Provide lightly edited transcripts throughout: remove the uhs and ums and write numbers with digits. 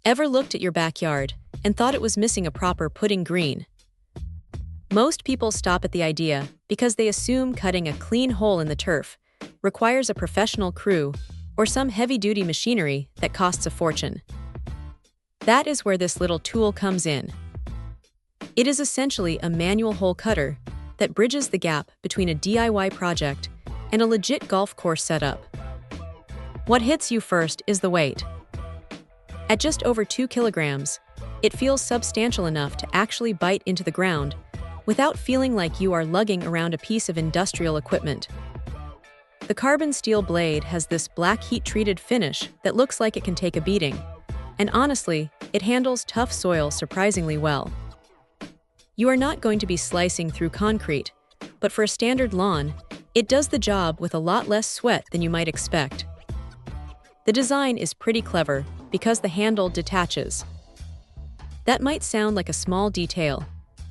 Ever looked at your backyard and thought it was missing a proper putting green? Most people stop at the idea because they assume cutting a clean hole in the turf requires a professional crew or some heavy-duty machinery that costs a fortune. That is where this little tool comes in. It is essentially a manual hole cutter that bridges the gap between a DIY project and a legit golf course setup. What hits you first is the weight. At just over 2 kilograms, it feels substantial enough to actually bite into the ground without feeling like you are lugging around a piece of industrial equipment. The carbon steel blade has this black heat-treated finish that looks like it can take a beating, and honestly, it handles tough soil surprisingly well. You are not going to be slicing through concrete, but for a standard lawn, it does the job with a lot less sweat than you might expect. The design is pretty clever because the handle detaches. That might sound like a small detail,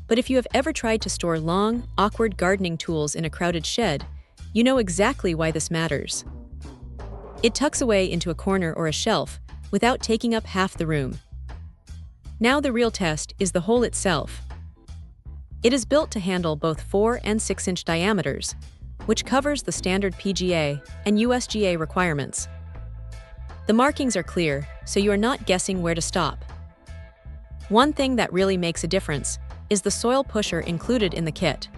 but if you have ever tried to store long, awkward gardening tools in a crowded shed, you know exactly why this matters. It tucks away into a corner or a shelf without taking up half the room. Now the real test is the hole itself. It is built to handle both 4 and 6-inch diameters, which covers the standard PGA and USGA requirements. The markings are clear, so you are not guessing where to stop. One thing that really makes a difference is the soil pusher included in the kit.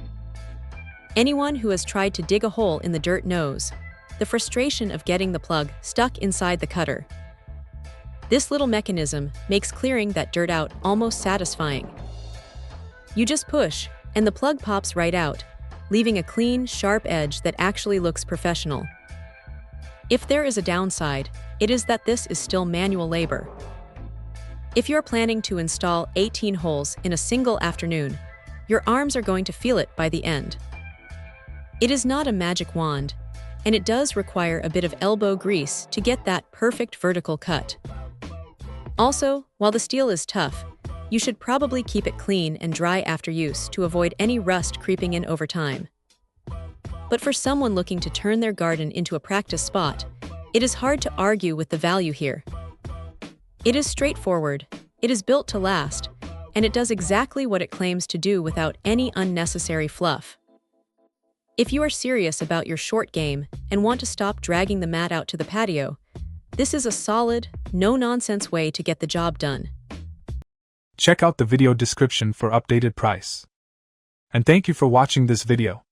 Anyone who has tried to dig a hole in the dirt knows the frustration of getting the plug stuck inside the cutter. This little mechanism makes clearing that dirt out almost satisfying. You just push, and the plug pops right out, leaving a clean, sharp edge that actually looks professional. If there is a downside, it is that this is still manual labor. If you're planning to install 18 holes in a single afternoon, your arms are going to feel it by the end. It is not a magic wand, and it does require a bit of elbow grease to get that perfect vertical cut. Also, while the steel is tough, you should probably keep it clean and dry after use to avoid any rust creeping in over time. But for someone looking to turn their garden into a practice spot, it is hard to argue with the value here. It is straightforward, it is built to last, and it does exactly what it claims to do without any unnecessary fluff. If you are serious about your short game and want to stop dragging the mat out to the patio, this is a solid, no-nonsense way to get the job done. Check out the video description for updated price. And thank you for watching this video.